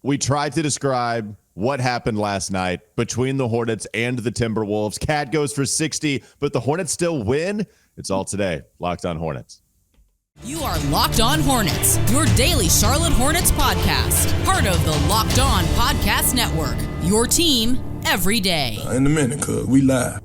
We tried to describe what happened last night between the Hornets and the Timberwolves. Cat goes for 60, but the Hornets still win. It's all today. Locked on Hornets. You are Locked On Hornets, your daily Charlotte Hornets podcast. Part of the Locked On Podcast Network, your team every day. In a minute, cuz we live.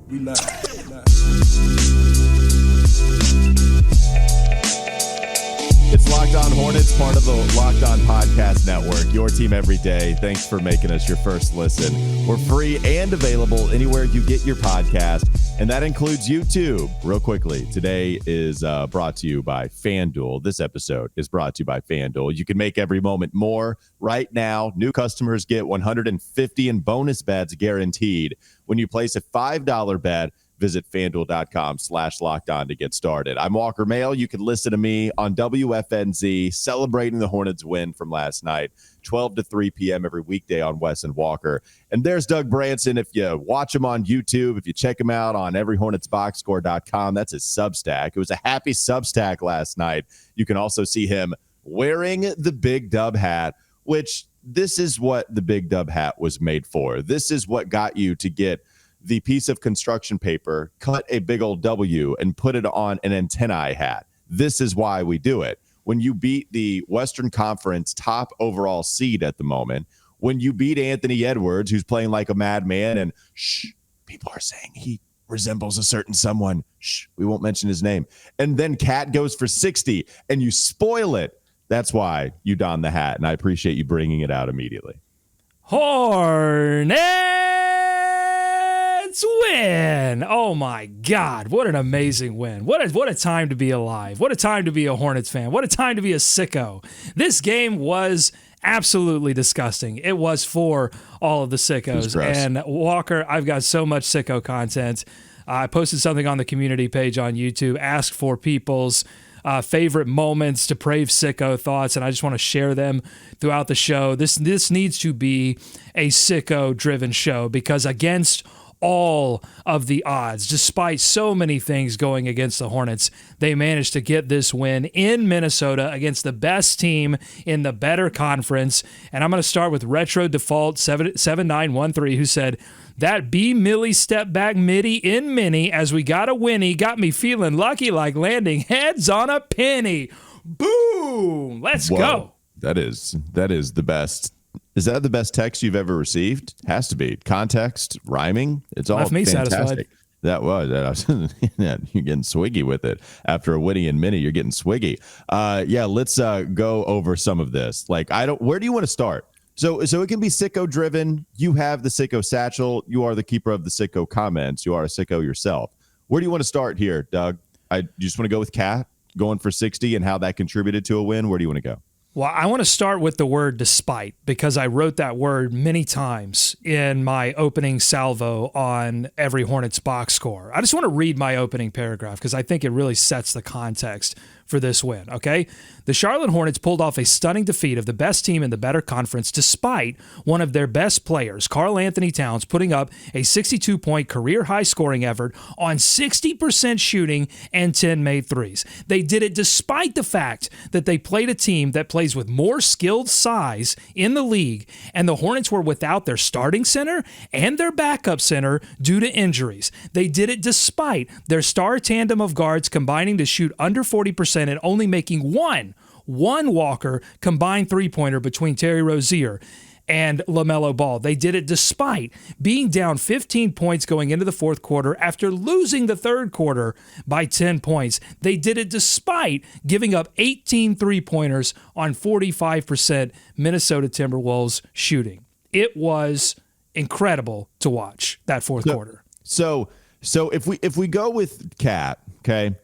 It's Locked On Hornets, part of the Locked On Podcast Network, your team every day. Thanks for making us your first listen. We're free and available anywhere you get your podcast, and that includes YouTube. Real quickly, today is brought to you by FanDuel. This episode is brought to you by FanDuel. You can make every moment more. Right now, new customers get $150 in bonus bets guaranteed when you place a $5 bet. Visit FanDuel.com/lockedon to get started. I'm Walker Mail. You can listen to me on WFNZ celebrating the Hornets win from last night, 12 to 3 p.m. every weekday on Wes and Walker. And there's Doug Branson. If you watch him on YouTube, if you check him out on everyhornetsboxscore.com, that's his Substack. It was a happy Substack last night. You can also see him wearing the Big Dub hat, which this is what the Big Dub hat was made for. This is what got you to get the piece of construction paper, cut a big old W, and put it on an antennae hat. This is why we do it. When you beat the Western Conference top overall seed at the moment, when you beat Anthony Edwards, who's playing like a madman, and people are saying he resembles a certain someone. We won't mention his name. And then Cat goes for 60, and you spoil it. That's why you don the hat, and I appreciate you bringing it out immediately. Hornets win! Oh my God, what an amazing win. What a time to be alive. What a time to be a Hornets fan. What a time to be a sicko. This game was absolutely disgusting. It was for all of the sickos. And Walker, I've got so much sicko content. I posted something on the community page on YouTube, asked for people's favorite moments, depraved sicko thoughts, and I just want to share them throughout the show. This needs to be a sicko-driven show because against all of the odds, despite so many things going against the Hornets, they managed to get this win in Minnesota against the best team in the better conference. And I'm going to start with Retro Default 7913, who said, "That B Millie step back midi in mini as we got a winnie got me feeling lucky like landing heads on a penny." Boom! Let's go. That is the best. Is that the best text you've ever received? Has to be. Context, rhyming, it's all left me fantastic. Satisfied. That was. You're getting swiggy with it. After a witty and mini, you're getting swiggy. Yeah, let's go over some of this. Where do you want to start? So it can be sicko driven. You have the sicko satchel. You are the keeper of the sicko comments. You are a sicko yourself. Where do you want to start here, Doug? You just want to go with Cat going for 60 and how that contributed to a win? Where do you want to go? Well, I want to start with the word despite because I wrote that word many times in my opening salvo on Every Hornets Boxscore. I just want to read my opening paragraph because I think it really sets the context for this win, okay? The Charlotte Hornets pulled off a stunning defeat of the best team in the better conference despite one of their best players, Karl Anthony Towns, putting up a 62-point career-high scoring effort on 60% shooting and 10 made threes. They did it despite the fact that they played a team that plays with more skilled size in the league, and the Hornets were without their starting center and their backup center due to injuries. They did it despite their star tandem of guards combining to shoot under 40% and only making one Walker combined three-pointer between Rozier and LaMelo Ball. They did it despite being down 15 points going into the fourth quarter after losing the third quarter by 10 points. They did it despite giving up 18 three-pointers on 45% Minnesota Timberwolves shooting. It was incredible to watch that fourth quarter. So if we go with Cat, okay,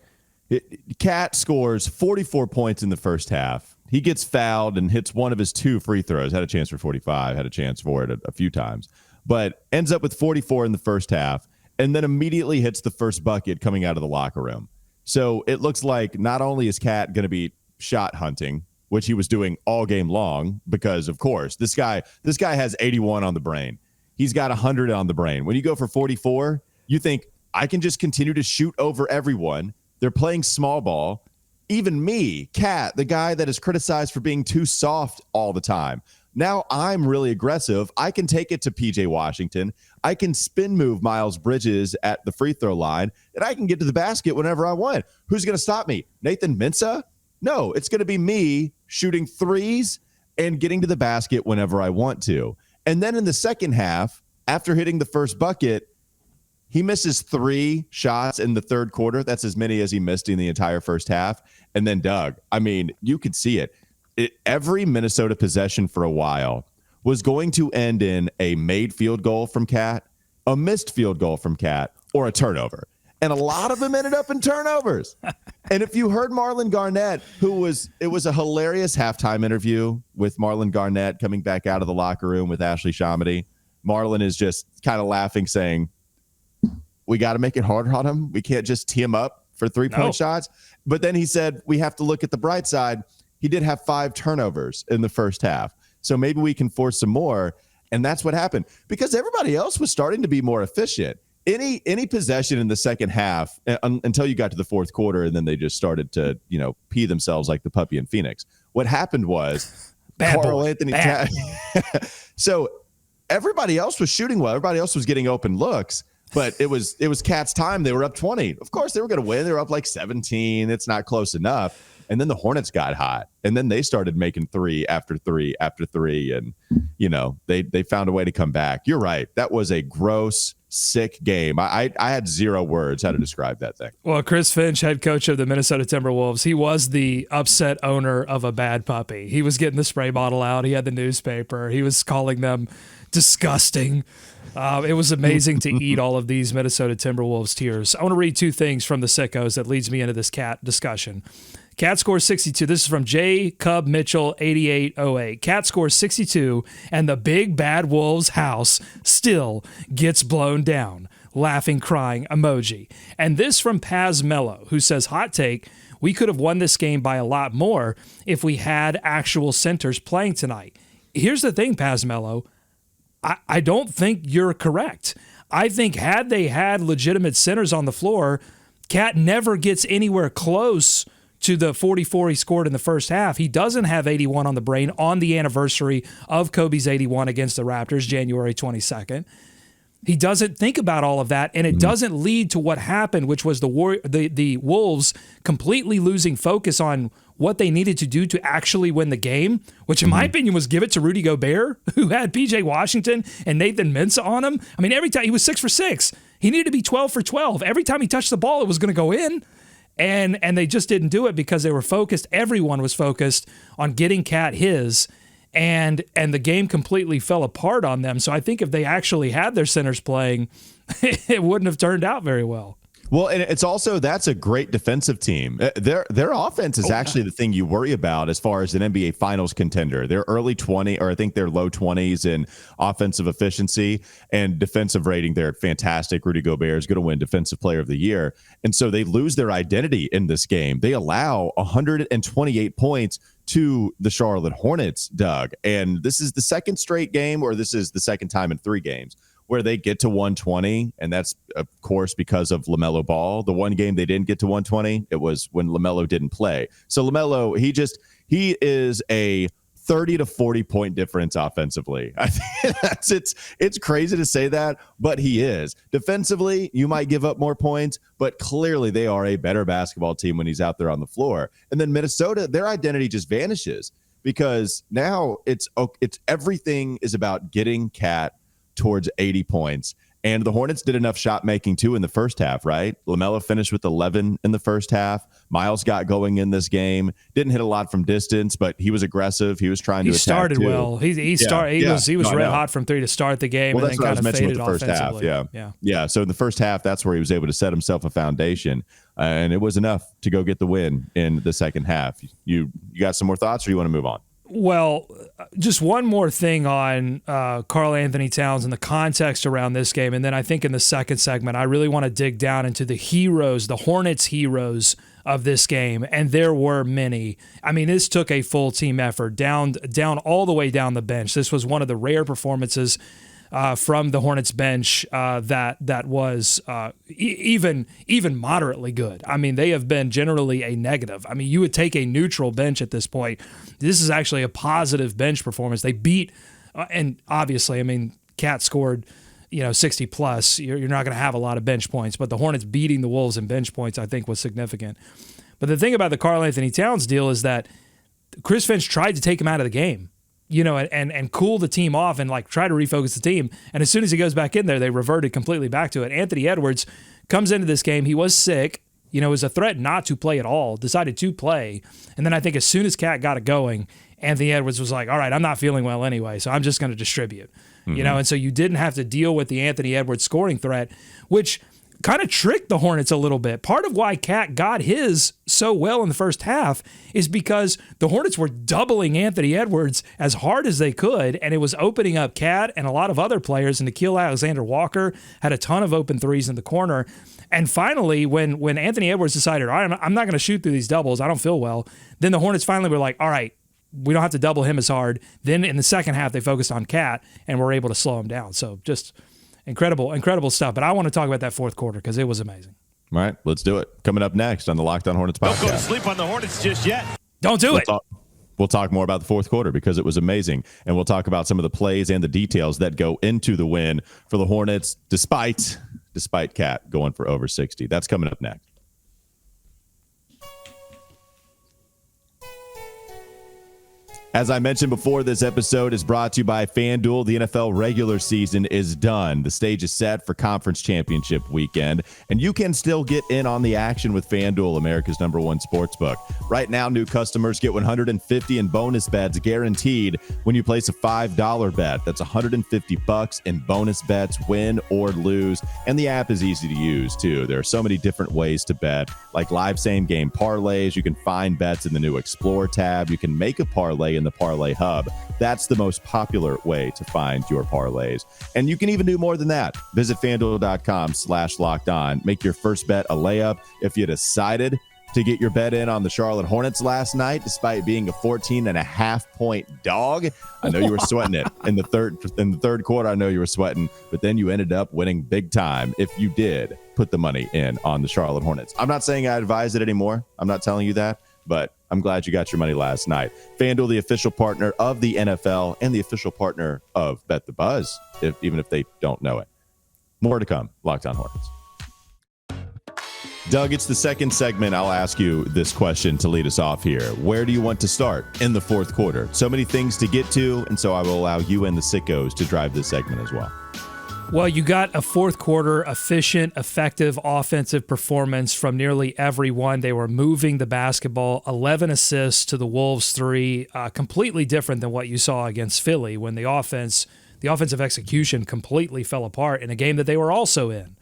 Cat scores 44 points in the first half. He gets fouled and hits one of his two free throws. Had a chance for 45, had a chance for it a few times, but ends up with 44 in the first half and then immediately hits the first bucket coming out of the locker room. So it looks like not only is Cat going to be shot hunting, which he was doing all game long because, of course, this guy has 81 on the brain. He's got 100 on the brain. When you go for 44, you think, I can just continue to shoot over everyone. They're playing small ball. Even me, Cat, the guy that is criticized for being too soft all the time, now I'm really aggressive. I can take it to PJ Washington. I can spin move Miles Bridges at the free throw line, and I can get to the basket whenever I want. Who's going to stop me? Nathan Mensah? No, it's going to be me shooting threes and getting to the basket whenever I want to. And then in the second half, after hitting the first bucket, he misses 3 shots in the third quarter. That's as many as he missed in the entire first half. And then Doug, I mean, you could see it. Every Minnesota possession for a while was going to end in a made field goal from Cat, a missed field goal from Cat, or a turnover. And a lot of them ended up in turnovers. And if you heard Marlon Garnett, it was a hilarious halftime interview with Marlon Garnett coming back out of the locker room with Ashley Shamity. Marlon is just kind of laughing, saying, we got to make it harder on him. We can't just tee him up for 3-point shots. But then he said, we have to look at the bright side. He did have 5 turnovers in the first half. So maybe we can force some more. And that's what happened because everybody else was starting to be more efficient. Any possession in the second half until you got to the fourth quarter, and then they just started to, pee themselves like the puppy in Phoenix. What happened was Carl Anthony. So everybody else was shooting well. Everybody else was getting open looks. But it was Cat's time. They were up 20. Of course, they were going to win. They were up like 17. It's not close enough. And then the Hornets got hot. And then they started making 3 after 3 after 3. And, they found a way to come back. You're right. That was a gross, sick game. I had 0 words how to describe that thing. Well, Chris Finch, head coach of the Minnesota Timberwolves, he was the upset owner of a bad puppy. He was getting the spray bottle out. He had the newspaper. He was calling them disgusting. It was amazing to eat all of these Minnesota Timberwolves tears. I want to read 2 things from the sickos that leads me into this Cat discussion. Cat scores 62. This is from J. Cub Mitchell, 8808. Cat scores 62, and the big bad Wolves house still gets blown down. Laughing, crying emoji. And this from Paz Mello, who says, hot take, we could have won this game by a lot more if we had actual centers playing tonight. Here's the thing, Paz Mello. I don't think you're correct. I think had they had legitimate centers on the floor, Cat never gets anywhere close to the 44 he scored in the first half. He doesn't have 81 on the brain on the anniversary of Kobe's 81 against the Raptors, January 22nd. He doesn't think about all of that, and it doesn't lead to what happened, which was the Wolves completely losing focus on what they needed to do to actually win the game, which in my opinion was give it to Rudy Gobert, who had PJ Washington and Nathan Mensah on him. I mean, every time he was 6 for 6. He needed to be 12 for 12. Every time he touched the ball, it was going to go in. And they just didn't do it because they were focused. Everyone was focused on getting Cat his, and the game completely fell apart on them. So I think if they actually had their centers playing, it wouldn't have turned out very well. Well, and it's also, that's a great defensive team. Their offense is actually the thing you worry about as far as an NBA Finals contender. They're early 20, or I think they're low 20s in offensive efficiency and defensive rating. They're fantastic. Rudy Gobert is going to win Defensive Player of the Year. And so they lose their identity in this game. They allow 128 points to the Charlotte Hornets, Doug. And this is the second straight game, or this is the second time in 3 games, where they get to 120, and that's, of course, because of LaMelo Ball. The one game they didn't get to 120, it was when LaMelo didn't play. So LaMelo, he is a 30 to 40 point difference offensively. I think it's crazy to say that, but he is. Defensively, you might give up more points, but clearly they are a better basketball team when he's out there on the floor. And then Minnesota, their identity just vanishes because now it's everything is about getting Cat towards 80 points. And the Hornets did enough shot making too in the first half, right? LaMelo finished with 11 in the first half. Miles got going in this game. Didn't hit a lot from distance, but he was aggressive. He was trying to attack. He started well. He was red hot from 3 to start the game, well, and then kind of faded the first offensively. half. Yeah. So in the first half, that's where he was able to set himself a foundation, and it was enough to go get the win in the second half. You got some more thoughts, or you want to move on? Well, just one more thing on Karl Anthony Towns and the context around this game. And then I think in the second segment, I really want to dig down into the heroes, the Hornets heroes of this game. And there were many. I mean, this took a full team effort down all the way down the bench. This was one of the rare performances from the Hornets bench that was even moderately good. I mean, they have been generally a negative. I mean, you would take a neutral bench at this point. This is actually a positive bench performance. They beat, and obviously, I mean, Cat scored 60 plus. You're not going to have a lot of bench points, but the Hornets beating the Wolves in bench points, I think, was significant. But the thing about the Karl Anthony Towns deal is that Chris Finch tried to take him out of the game, and cool the team off and like try to refocus the team. And as soon as he goes back in there, they reverted completely back to it. Anthony Edwards comes into this game. He was sick. It was a threat not to play at all, decided to play. And then I think as soon as Cat got it going, Anthony Edwards was like, all right, I'm not feeling well anyway, so I'm just going to distribute. And so you didn't have to deal with the Anthony Edwards scoring threat, which kind of tricked the Hornets a little bit. Part of why Cat got his so well in the first half is because the Hornets were doubling Anthony Edwards as hard as they could, and it was opening up Cat and a lot of other players. And Nickeil Alexander-Walker had a ton of open threes in the corner. And finally, when Anthony Edwards decided, all right, I'm not going to shoot through these doubles, I don't feel well, then the Hornets finally were like, all right, we don't have to double him as hard. Then in the second half, they focused on Cat and were able to slow him down. So just incredible stuff. But I want to talk about that fourth quarter because it was amazing. All right, let's do it. Coming up next on the Locked On Hornets podcast. Don't go to sleep on the Hornets just yet. Don't do it. We'll talk more about the fourth quarter because it was amazing. And we'll talk about some of the plays and the details that go into the win for the Hornets, despite Cat going for over 60. That's coming up next. As I mentioned before, this episode is brought to you by FanDuel. The NFL regular season is done. The stage is set for conference championship weekend, and you can still get in on the action with FanDuel, America's #1 sportsbook. Right now, new customers get $150 in bonus bets guaranteed when you place a $5 bet. That's $150 in bonus bets, win or lose. And the app is easy to use, too. There are so many different ways to bet, like live same-game parlays. You can find bets in the new Explore tab. You can make a parlay in the Parlay Hub. That's the most popular way to find your parlays. And you can even do more than that. Visit FanDuel.com/lockedon. Make your first bet a layup. If you decided to get your bet in on the Charlotte Hornets last night, despite being a 14.5-point dog, I know you were sweating it in the third quarter. I know you were sweating, but then you ended up winning big time if you did put the money in on the Charlotte Hornets. I'm not saying I advise it anymore. I'm not telling you that, but I'm glad you got your money last night. FanDuel, the official partner of the NFL and the official partner of Bet the Buzz, even if they don't know it. More to come. Locked On Hornets. Doug, it's the second segment. I'll ask you this question to lead us off here. Where do you want to start in the fourth quarter? So many things to get to, and so I will allow you and the sickos to drive this segment as well. Well, you got a fourth quarter efficient, effective offensive performance from nearly everyone. They were moving the basketball, 11 assists to the Wolves 3, completely different than what you saw against Philly when the offensive execution completely fell apart in a game that they were also in.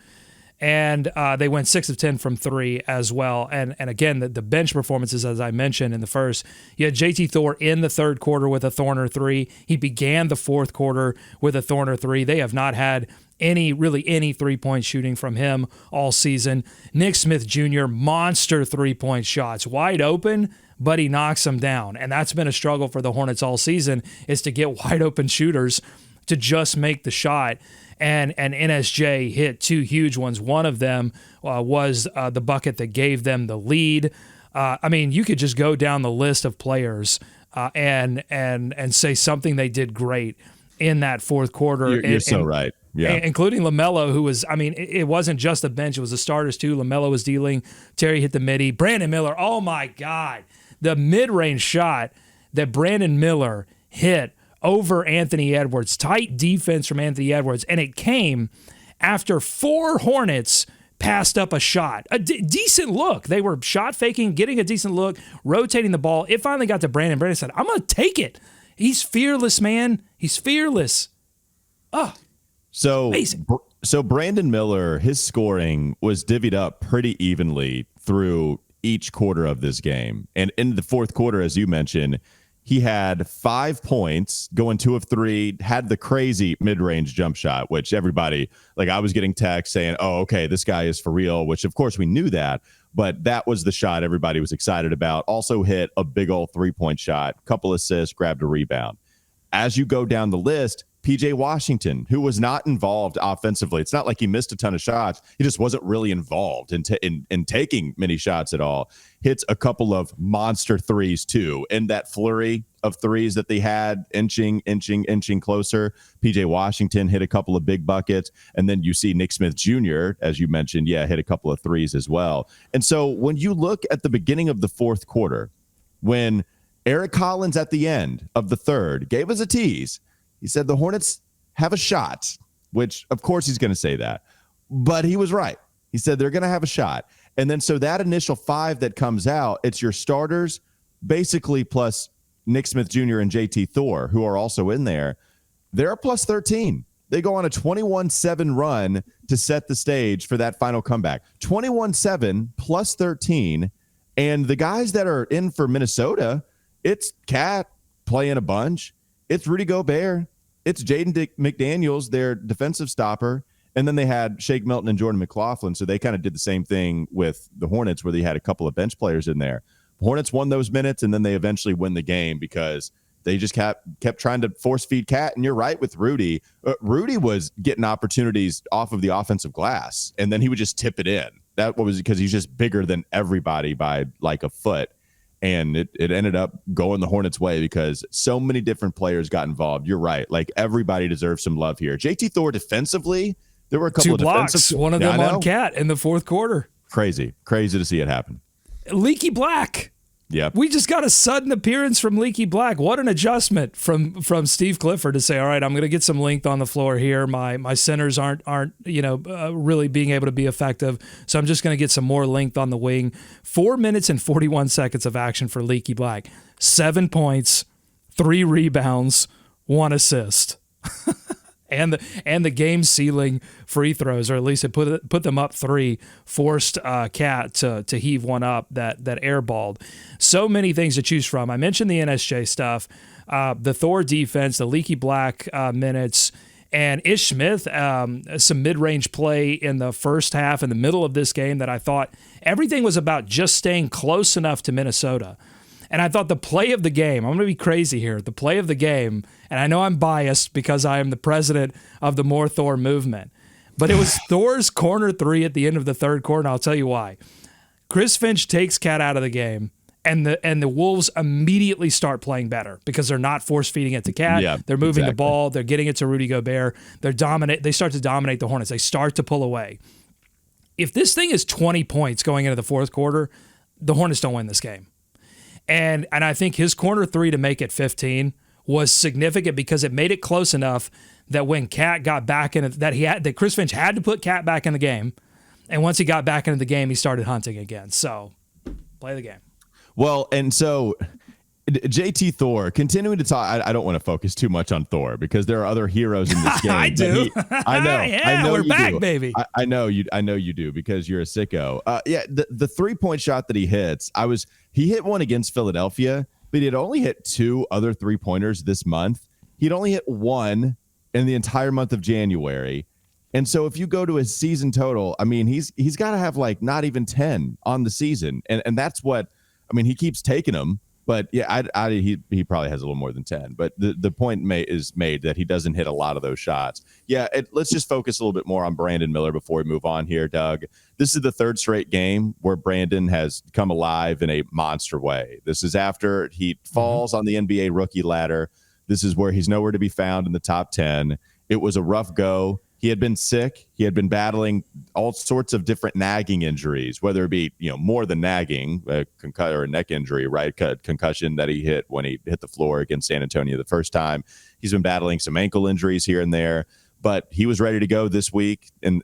And they went 6 of 10 from 3 as well. And again, the bench performances, as I mentioned in the first, you had JT Thor in the third quarter with a Thorner 3. He began the fourth quarter with a Thorner 3. They have not had any three-point shooting from him all season. Nick Smith Jr., monster three-point shots, wide open, but he knocks them down. And that's been a struggle for the Hornets all season, is to get wide open shooters to just make the shot. And NSJ hit 2 huge ones. One of them was the bucket that gave them the lead. I mean, you could just go down the list of players and say something they did great in that fourth quarter. You're so right. Yeah. Including LaMelo, who was, I mean, it wasn't just the bench. It was the starters, too. LaMelo was dealing. Terry hit the midi. Brandon Miller, oh, my God. The mid-range shot that Brandon Miller hit over Anthony Edwards, tight defense from Anthony Edwards, and it came after 4 Hornets passed up a shot. A decent look. They were shot faking, getting a decent look, rotating the ball. It finally got to Brandon. Brandon said, I'm going to take it. He's fearless, man. He's fearless. Oh, amazing. So Brandon Miller, his scoring was divvied up pretty evenly through each quarter of this game. And in the fourth quarter, as you mentioned, he had 5 points, going 2 of 3, had the crazy mid-range jump shot, which everybody, like I was getting texts saying, oh, okay, this guy is for real, which of course we knew that, but that was the shot everybody was excited about. Also hit a big old 3-point shot, couple assists, grabbed a rebound. As you go down the list, PJ Washington, who was not involved offensively. It's not like he missed a ton of shots. He just wasn't really involved in taking many shots at all. Hits a couple of monster threes too. And that flurry of threes that they had inching closer. PJ Washington hit a couple of big buckets. And then you see Nick Smith Jr., as you mentioned, hit a couple of threes as well. And so when you look at the beginning of the fourth quarter, when Eric Collins at the end of the third gave us a tease, he said the Hornets have a shot, which of course he's going to say that, but he was right. He said they're going to have a shot. And then so that initial five that comes out, it's your starters basically plus Nick Smith Jr. and JT Thor, who are also in there. They're a plus 13. They go on a 21-7 run to set the stage for that final comeback. 21-7 plus 13. And the guys that are in for Minnesota, it's Cat playing a bunch. It's Rudy Gobert. It's Jaden McDaniels, their defensive stopper. And then they had Shake Milton and Jordan McLaughlin. So they kind of did the same thing with the Hornets where they had a couple of bench players in there. The Hornets won those minutes, and then they eventually win the game because they just kept trying to force feed Cat. And you're right with Rudy. Rudy was getting opportunities off of the offensive glass, and then he would just tip it in. That was because he's just bigger than everybody by like a foot. And it ended up going the Hornets' way because so many different players got involved. You're right. Like, everybody deserves some love here. JT Thor defensively, there were a couple Two of blocks, defensive. one of them on Cat in the fourth quarter. Crazy to see it happen. Leaky Black. Yeah, we just got a sudden appearance from Leaky Black. What an adjustment from Steve Clifford to say, all right, I'm going to get some length on the floor here. My centers aren't really being able to be effective, so I'm just going to get some more length on the wing. 4 minutes and 41 seconds of action for Leaky Black. 7 points, 3 rebounds, 1 assist. And the game sealing free throws, or at least it put them up 3, forced Cat to heave one up that airballed. So many things to choose from. I mentioned the NSJ stuff, the Thor defense, the Leaky Black minutes, and Ish Smith, some mid-range play in the first half, in the middle of this game, that I thought everything was about just staying close enough to Minnesota. And I thought the play of the game, I'm going to be crazy here, the play of the game, and I know I'm biased because I am the president of the More Thor movement, but it was Thor's corner 3 at the end of the third quarter, and I'll tell you why. Chris Finch takes Cat out of the game, and the Wolves immediately start playing better because they're not force-feeding it to Cat. Yeah, they're moving the ball. They're getting it to Rudy Gobert. They start to dominate the Hornets. They start to pull away. If this thing is 20 points going into the fourth quarter, the Hornets don't win this game. And I think his corner 3 to make it 15 was significant because it made it close enough that when Cat got back in, that Chris Finch had to put Cat back in the game, and once he got back into the game, he started hunting again. So, play the game. Well, and so JT Thor, continuing to talk, I don't want to focus too much on Thor because there are other heroes in this game. I do. I know. Yeah, I know we're back, do. baby. I know you do because you're a sicko. The 3-point shot that he hits, he hit one against Philadelphia, but he had only hit 2 other 3-pointers this month. He'd only hit 1 in the entire month of January. And so if you go to his season total, I mean, he's got to have like not even 10 on the season. And that's what, I mean, he keeps taking them. But yeah, he probably has a little more than 10. But the point is made that he doesn't hit a lot of those shots. Yeah, let's just focus a little bit more on Brandon Miller before we move on here, Doug. This is the 3rd straight game where Brandon has come alive in a monster way. This is after he falls on the NBA rookie ladder. This is where he's nowhere to be found in the top 10. It was a rough go. He had been sick. He had been battling all sorts of different nagging injuries, whether it be, more than nagging, or a neck injury, right? Concussion that he hit when he hit the floor against San Antonio the first time. He's been battling some ankle injuries here and there, but he was ready to go this week and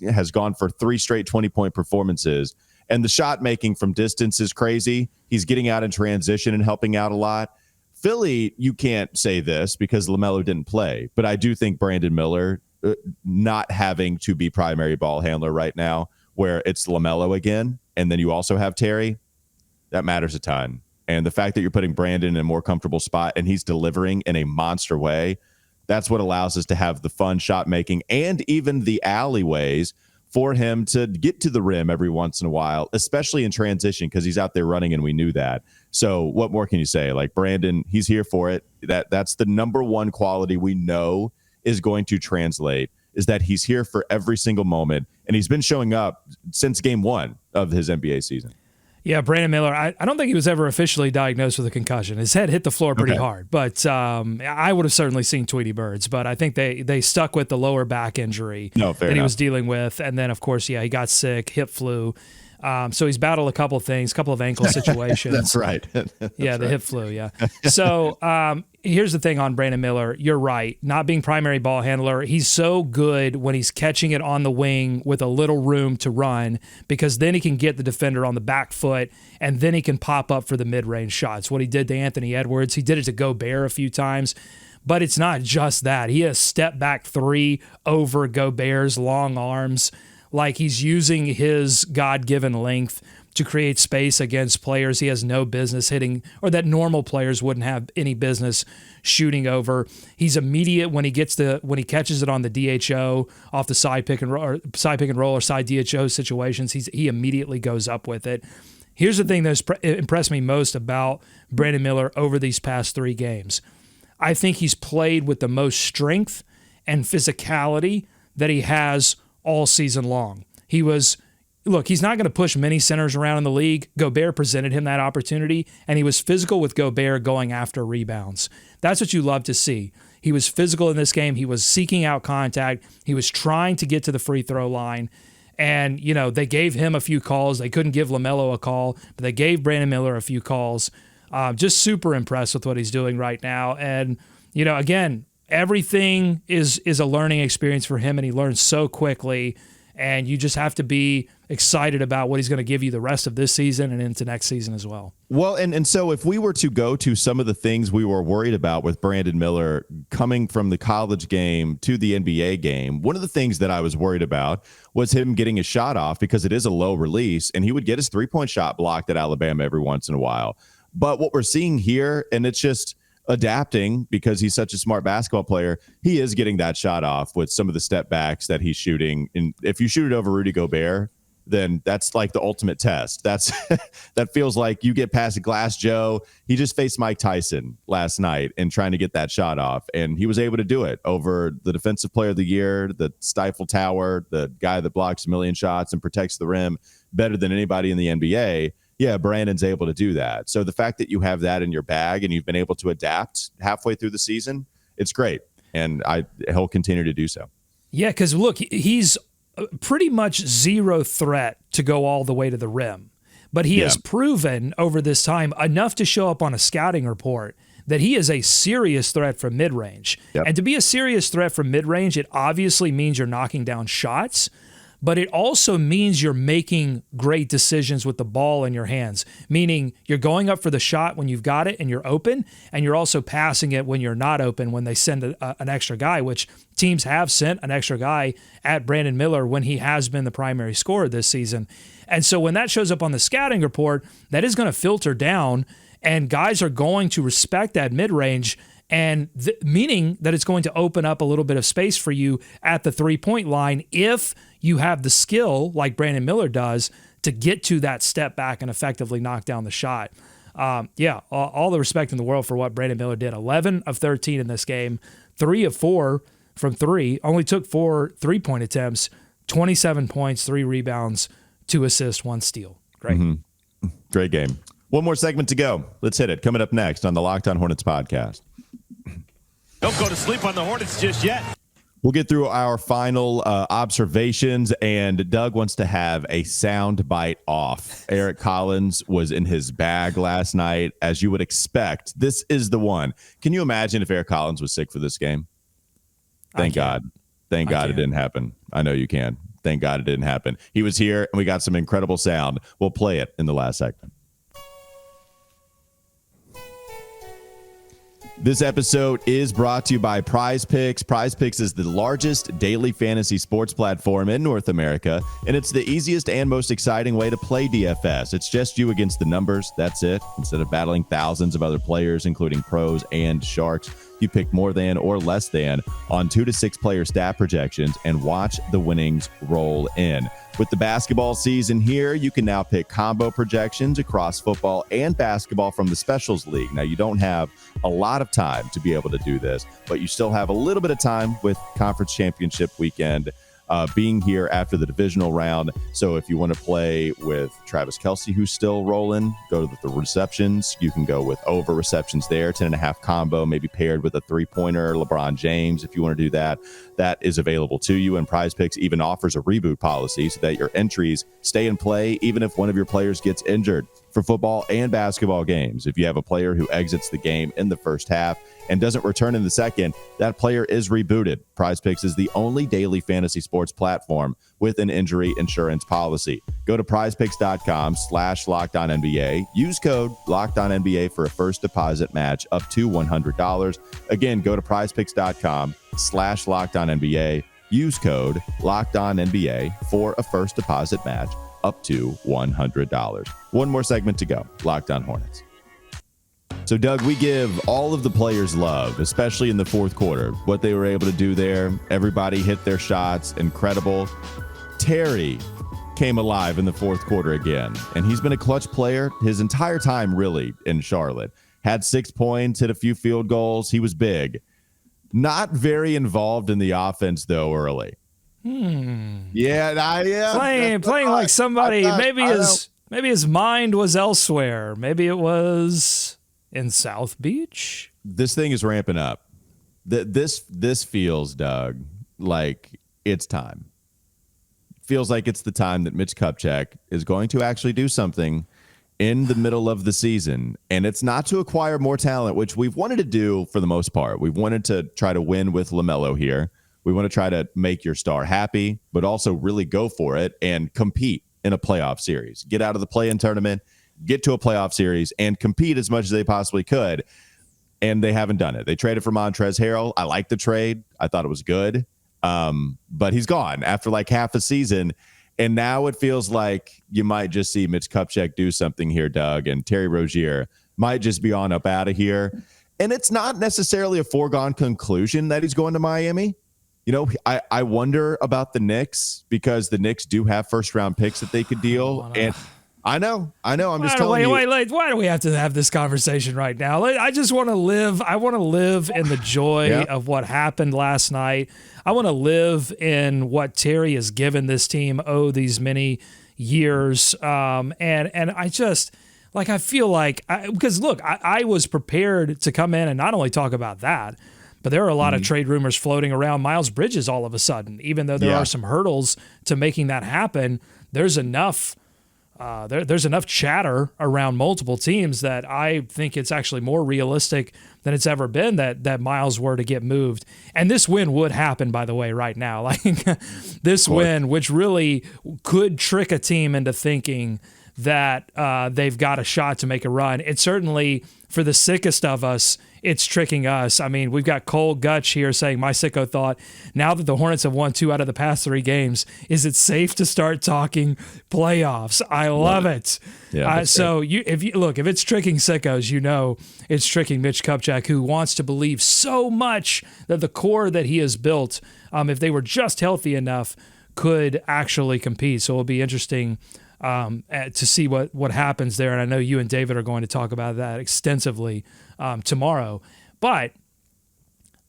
has gone for 3 straight 20-point performances. And the shot making from distance is crazy. He's getting out in transition and helping out a lot. Philly, you can't say this because LaMelo didn't play, but I do think Brandon Miller not having to be primary ball handler right now, where it's LaMelo again, and then you also have Terry, that matters a ton. And the fact that you're putting Brandon in a more comfortable spot and he's delivering in a monster way, that's what allows us to have the fun shot making and even the alleyways for him to get to the rim every once in a while, especially in transition, because he's out there running and we knew that. So what more can you say? Like, Brandon, he's here for it. That's the number one quality we know is going to translate, is that he's here for every single moment. And he's been showing up since game one of his NBA season. Yeah, Brandon Miller, I don't think he was ever officially diagnosed with a concussion. His head hit the floor pretty hard, but I would have certainly seen Tweety Birds, but I think they stuck with the lower back injury that he was dealing with. And then, of course, he got sick, hip flu. So he's battled a couple of things, a couple of ankle situations. That's right. The hip flu, yeah. So here's the thing on Brandon Miller. You're right. Not being primary ball handler, he's so good when he's catching it on the wing with a little room to run, because then he can get the defender on the back foot, and then he can pop up for the mid-range shots. What he did to Anthony Edwards, he did it to Gobert a few times. But it's not just that. He has step-back three over Gobert's long arms. Like, he's using his God-given length to create space against players he has no business hitting, or that normal players wouldn't have any business shooting over. He's immediate when he catches it on the DHO off the side pick and roll or side DHO situations. He immediately goes up with it. Here's the thing that's impressed me most about Brandon Miller over these past 3 games. I think he's played with the most strength and physicality that he has all season long. He's not going to push many centers around in the league. Gobert presented him that opportunity, and he was physical with Gobert going after rebounds. That's what you love to see. He was physical in this game. He was seeking out contact. He was trying to get to the free throw line. And, they gave him a few calls. They couldn't give LaMelo a call, but they gave Brandon Miller a few calls. Just super impressed with what he's doing right now. And, again, everything is a learning experience for him, and he learns so quickly. And you just have to be excited about what he's going to give you the rest of this season and into next season as well. Well, and so if we were to go to some of the things we were worried about with Brandon Miller coming from the college game to the NBA game, one of the things that I was worried about was him getting his shot off, because it is a low release, and he would get his three-point shot blocked at Alabama every once in a while. But what we're seeing here, and it's just adapting because he's such a smart basketball player, he is getting that shot off with some of the step backs that he's shooting. And if you shoot it over Rudy Gobert, then that's like the ultimate test. That feels like you get past Glass Joe. He just faced Mike Tyson last night and trying to get that shot off, and he was able to do it over the defensive player of the year, the Stifle Tower, the guy that blocks a million shots and protects the rim better than anybody in the NBA. Yeah, Brandon's able to do that. So the fact that you have that in your bag and you've been able to adapt halfway through the season, it's great. And he'll continue to do so. Yeah, because look, he's pretty much zero threat to go all the way to the rim. But he has proven over this time enough to show up on a scouting report that he is a serious threat from mid-range. Yep. And to be a serious threat from mid-range, it obviously means you're knocking down shots, but it also means you're making great decisions with the ball in your hands, meaning you're going up for the shot when you've got it and you're open, and you're also passing it when you're not open when they send an extra guy, which teams have sent an extra guy at Brandon Miller when he has been the primary scorer this season. And so when that shows up on the scouting report, that is going to filter down, and guys are going to respect that mid-range, and meaning that it's going to open up a little bit of space for you at the three-point line if you have the skill, like Brandon Miller does, to get to that step back and effectively knock down the shot. All the respect in the world for what Brandon Miller did. 11 of 13 in this game, 3 of 4 from 3, only took 4 three-point attempts, 27 points, 3 rebounds, 2 assists, 1 steal. Great. Mm-hmm. Great game. One more segment to go. Let's hit it. Coming up next on the Locked On Hornets podcast. Don't go to sleep on the Hornets just yet. We'll get through our final observations, and Doug wants to have a sound bite off. Eric Collins was in his bag last night, as you would expect. This is the one. Can you imagine if Eric Collins was sick for this game? Thank God. Thank God it didn't happen. I know you can. Thank God it didn't happen. He was here, and we got some incredible sound. We'll play it in the last segment. This episode is brought to you by Prize Picks. Prize Picks is the largest daily fantasy sports platform in North America, and it's the easiest and most exciting way to play DFS. It's just you against the numbers. That's it. Instead of battling thousands of other players, including pros and sharks, You pick more than or less than on 2 to 6 player stat projections and watch the winnings roll in. With the basketball season here, you can now pick combo projections across football and basketball from the Specials League. Now, you don't have a lot of time to be able to do this, but you still have a little bit of time with Conference Championship weekend being here after the divisional round. So if you want to play with Travis Kelce, who's still rolling, go to the receptions. You can go with over receptions there, 10.5 combo, maybe paired with a 3-pointer, LeBron James. If you want to do that, that is available to you. And Prize Picks even offers a reboot policy so that your entries stay in play even if one of your players gets injured. For football and basketball games, if you have a player who exits the game in the first half and doesn't return in the second, that player is rebooted. Prize Picks is the only daily fantasy sports platform with an injury insurance policy. Go to prizepicks.com/LockedOnNBA. Use code LockedOnNBA for a first deposit match up to $100. Again, go to prizepicks.com/LockedOnNBA. Use code LockedOnNBA for a first deposit match up to $100. One more segment to go. Locked On Hornets. So, Doug, we give all of the players love, especially in the fourth quarter. What they were able to do there, everybody hit their shots, incredible. Terry came alive in the fourth quarter again, and he's been a clutch player his entire time, really, in Charlotte. Had 6 points, hit a few field goals. He was big. Not very involved in the offense, though, early. Playing like somebody. Maybe his mind was elsewhere. Maybe it was in South Beach. This thing is ramping up. This feels, Doug, like it's time. Feels like it's the time that Mitch Kupchak is going to actually do something in the middle of the season. And it's not to acquire more talent, which we've wanted to do for the most part. We've wanted to try to win with LaMelo here. We want to try to make your star happy, but also really go for it and compete in a playoff series. Get out of the play-in tournament, get to a playoff series, and compete as much as they possibly could. And they haven't done it. They traded for Montrezl Harrell. I like the trade. I thought it was good. But he's gone after like half a season. And now it feels like you might just see Mitch Kupchak do something here, Doug, and Terry Rozier might just be on up out of here. And it's not necessarily a foregone conclusion that he's going to Miami. You know, I wonder about the Knicks because the Knicks do have first-round picks that they could deal. And I know. I'm just telling you. Wait. Why do we have to have this conversation right now? I just want to live. I want to live in the joy of what happened last night. I want to live in what Terry has given this team these many years. And I just I feel like because look, I was prepared to come in and not only talk about that, but there are a lot of trade rumors floating around Miles Bridges all of a sudden. Even though there are some hurdles to making that happen, there's enough there's enough chatter around multiple teams that I think it's actually more realistic than it's ever been that Miles were to get moved. And this win would happen, by the way, right now. Like this win, which really could trick a team into thinking that they've got a shot to make a run. It certainly, for the sickest of us, it's tricking us. I mean, we've got Cole Gutch here saying, my sicko thought, now that the Hornets have won 2 out of the past 3 games, is it safe to start talking playoffs? I love it. Yeah, so if it's tricking sickos, you know it's tricking Mitch Kupchak, who wants to believe so much that the core that he has built, if they were just healthy enough, could actually compete. So it'll be interesting to see what happens there. And I know you and David are going to talk about that extensively tomorrow. But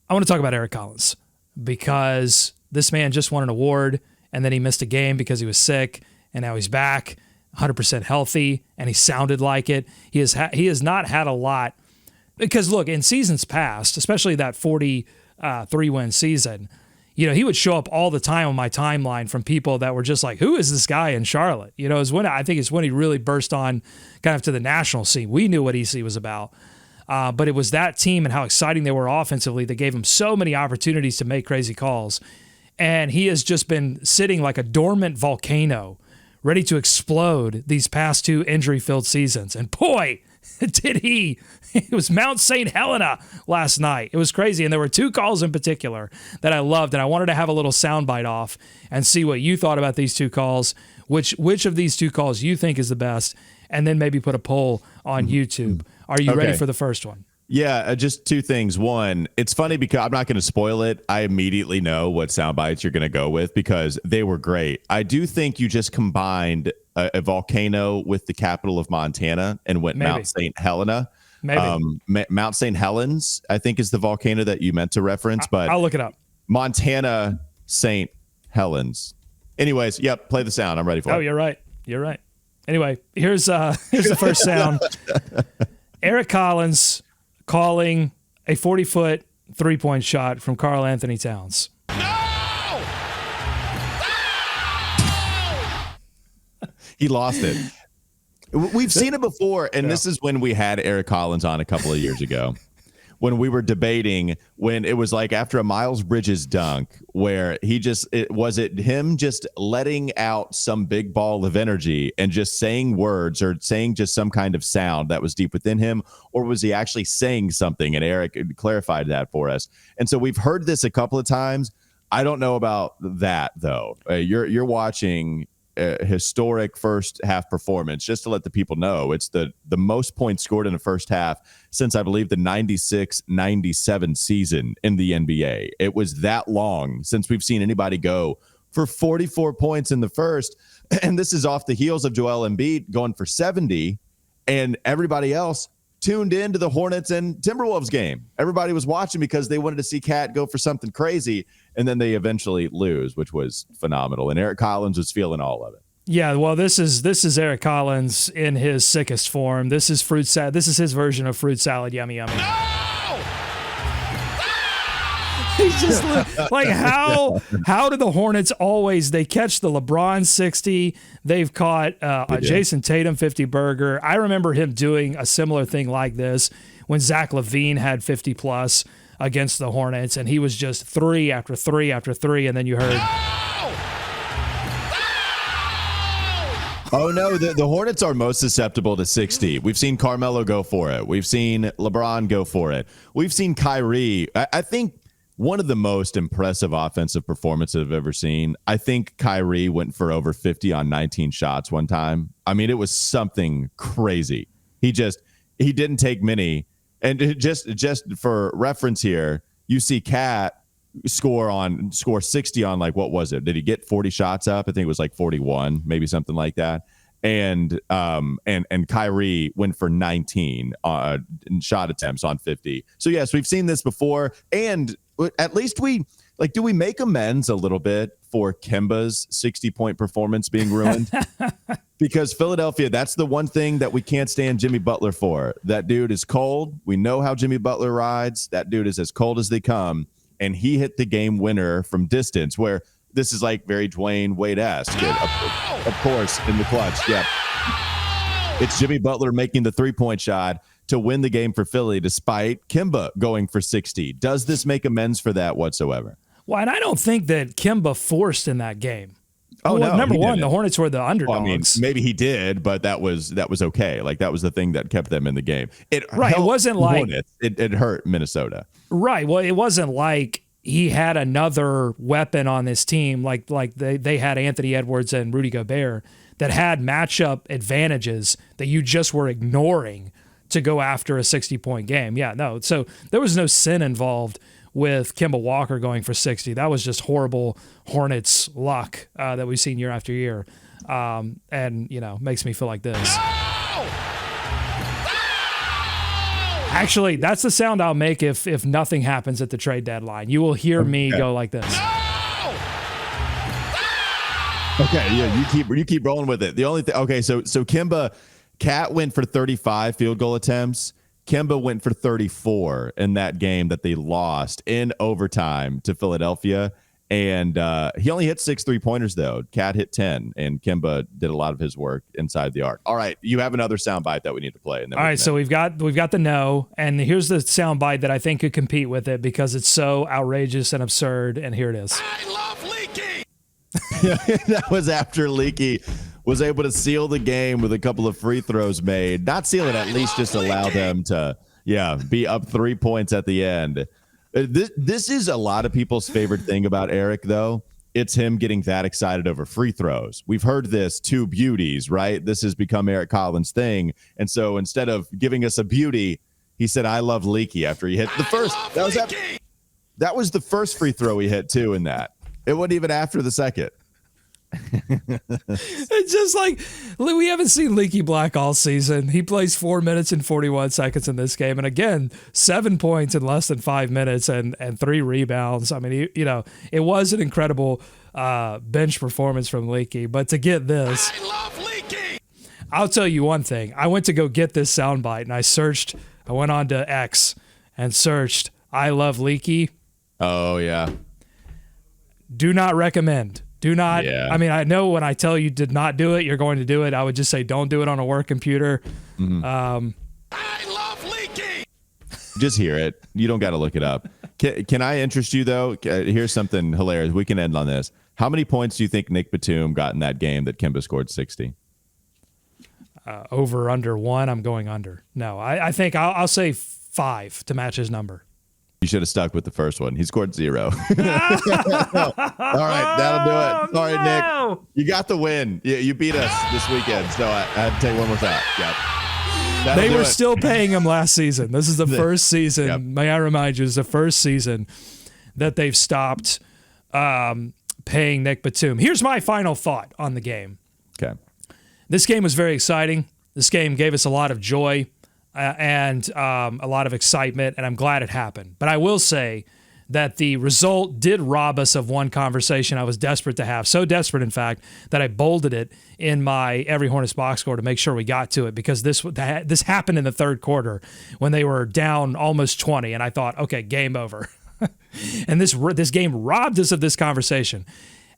I want to talk about Eric Collins because this man just won an award and then he missed a game because he was sick, and now he's back 100% healthy and he sounded like it. He has not had a lot because, look, in seasons past, especially that 43-win season, you know, he would show up all the time on my timeline from people that were just like, who is this guy in Charlotte? You know, I think it's when he really burst on kind of to the national scene. We knew what EC was about. But it was that team and how exciting they were offensively that gave him so many opportunities to make crazy calls. And he has just been sitting like a dormant volcano, ready to explode these past 2 injury-filled seasons. And boy, did he. It was Mount St. Helena last night. It was crazy. And there were 2 calls in particular that I loved. And I wanted to have a little soundbite off and see what you thought about these 2 calls, which of these 2 calls you think is the best, and then maybe put a poll on YouTube. Are you ready for the first one? Yeah, just two things. One, it's funny because I'm not going to spoil it. I immediately know what sound bites you're going to go with because they were great. I do think you just combined a volcano with the capital of Montana and went Maybe. Mount St. Helena. Maybe. Mount St. Helens, I think, is the volcano that you meant to reference, but I'll look it up. Montana St. Helens. Anyways, yep, play the sound. I'm ready for it. Oh, you're right. You're right. Anyway, here's the first sound. Eric Collins calling a 40-foot three-point shot from Karl Anthony Towns. No! He lost it. We've seen it before, and this is when we had Eric Collins on a couple of years ago. When we were debating, when it was like after a Miles Bridges dunk, where was it him just letting out some big ball of energy and just saying words or saying just some kind of sound that was deep within him, or was he actually saying something? And Eric clarified that for us. And so we've heard this a couple of times. I don't know about that though. You're watching a historic first half performance. Just to let the people know, it's the most points scored in the first half since I believe the 96-97 season in the NBA. It was that long since we've seen anybody go for 44 points in the first, and this is off the heels of Joel Embiid going for 70, and everybody else tuned into the Hornets and Timberwolves game. Everybody was watching because they wanted to see Cat go for something crazy, and then they eventually lose, which was phenomenal. And Eric Collins was feeling all of it. Yeah, well, this is Eric Collins in his sickest form. This is fruit salad. This is his version of fruit salad. Yummy, yummy. No! He's just like, how do the Hornets always, they catch the LeBron 60, they've caught a Jason Tatum 50 burger. I remember him doing a similar thing like this when Zach LaVine had 50 plus against the Hornets, and he was just three after three after three, and then you heard, oh no, the Hornets are most susceptible to 60. We've seen Carmelo go for it. We've seen LeBron go for it. We've seen Kyrie. I think one of the most impressive offensive performances I've ever seen. I think Kyrie went for over 50 on 19 shots one time. I mean, it was something crazy. He didn't take many. And just for reference here, you see Cat score 60 on, like, what was it? Did he get 40 shots up? I think it was like 41, maybe something like that. And Kyrie went for 19 shot attempts on 50. So yes, we've seen this before, and at least do we make amends a little bit for Kemba's 60-point performance being ruined? Because Philadelphia, that's the one thing that we can't stand Jimmy Butler for. That dude is cold. We know how Jimmy Butler rides. That dude is as cold as they come. And he hit the game winner from distance, where this is like very Dwayne Wade-esque. Of course, in the clutch. Yeah. It's Jimmy Butler making the three-point shot to win the game for Philly despite Kemba going for 60. Does this make amends for that whatsoever? well, and I don't think that Kemba forced in that game. Oh, well, no, number one, didn't. the Hornets were the underdogs. Well, I mean, maybe he did, but that was okay. Like, that was the thing that kept them in the game. It wasn't like Hornets. It hurt Minnesota. Right. Well, it wasn't like he had another weapon on this team, like they had Anthony Edwards and Rudy Gobert that had matchup advantages that you just were ignoring to go after a 60-point game. Yeah, no. So there was no sin involved with Kemba Walker going for 60. That was just horrible Hornets luck that we've seen year after year. And, makes me feel like this. Actually, that's the sound I'll make if nothing happens at the trade deadline. You will hear me go like this. Okay, yeah, you keep rolling with it. The only thing, okay, so Kemba, Cat went for 35 field goal attempts. Kemba went for 34 in that game that they lost in overtime to Philadelphia. And he only hit 6 3-pointers, though. Cat hit 10, and Kemba did a lot of his work inside the arc. All right, you have another soundbite that we need to play. And then all right, so we've got the no, and here's the soundbite that I think could compete with it because it's so outrageous and absurd, and here it is. I love Leaky! That was after Leaky was able to seal the game with a couple of free throws made. Not seal it, at least just allow them to, be up 3 points at the end. This is a lot of people's favorite thing about Eric, though. It's him getting that excited over free throws. We've heard this two beauties, right? This has become Eric Collins' thing. And so instead of giving us a beauty, he said, "I love Leaky" after he hit the first. That was the first free throw he hit too. In that, it wasn't even after the second. It's just like we haven't seen Leaky Black all season. He plays 4 minutes and 41 seconds in this game, and again, 7 points in less than 5 minutes and 3 rebounds. I mean, it was an incredible bench performance from Leaky. But to get this, I love Leaky. I'll tell you one thing. I went to go get this soundbite, and I went on to X and searched "I love Leaky." Oh yeah. Do not recommend. Do not. Yeah. I mean, I know when I tell you did not do it, you're going to do it. I would just say don't do it on a work computer. Mm-hmm. I love Leaky. Just hear it. You don't got to look it up. Can I interest you, though? Here's something hilarious. We can end on this. How many points do you think Nick Batum got in that game that Kemba scored 60? Over, under 1. I'm going under. No, I think I'll say 5 to match his number. You should have stuck with the first one. He scored 0. All right, that'll do it. Sorry, Nick. You got the win. You beat us this weekend, so I had to take one more shot. Yep. They were still paying him last season. This is the first season. Yep. May I remind you, it's the first season that they've stopped paying Nick Batum. Here's my final thought on the game. Okay. This game was very exciting. This game gave us a lot of joy. And a lot of excitement, and I'm glad it happened. But I will say that the result did rob us of one conversation I was desperate to have. So desperate, in fact, that I bolded it in my Every Hornets box score to make sure we got to it, because this happened in the third quarter when they were down almost 20, and I thought, okay, game over. And this game robbed us of this conversation.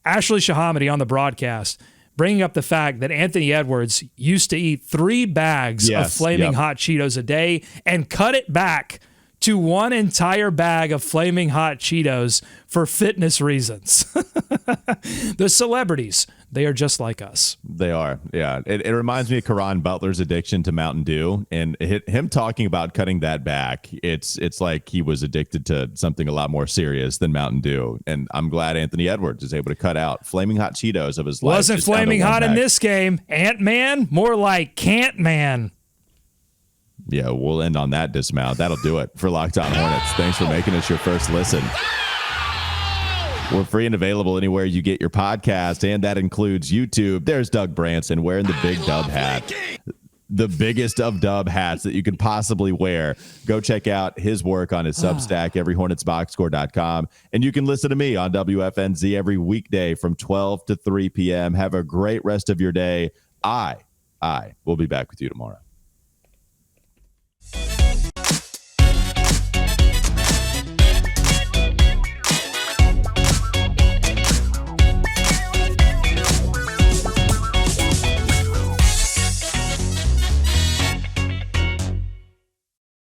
Ashley Shahamady on the broadcast bringing up the fact that Anthony Edwards used to eat 3 bags of Flaming Hot Cheetos a day and cut it back to 1 entire bag of Flaming Hot Cheetos for fitness reasons. The celebrities, they are just like us. They are, yeah. It reminds me of Caron Butler's addiction to Mountain Dew, and him talking about cutting that back, it's like he was addicted to something a lot more serious than Mountain Dew. And I'm glad Anthony Edwards is able to cut out Flaming Hot Cheetos of his life. Wasn't Flaming Hot in this game. Ant-Man, more like Can't-Man. Yeah, we'll end on that dismount. That'll do it for Locked On Hornets. Thanks for making us your first listen. We're free and available anywhere you get your podcast, and that includes YouTube. There's Doug Branson wearing the big dub hat. The biggest of dub hats that you could possibly wear. Go check out his work on his substack, everyhornetsboxscore.com. And you can listen to me on WFNZ every weekday from 12 to 3 p.m. Have a great rest of your day. I will be back with you tomorrow.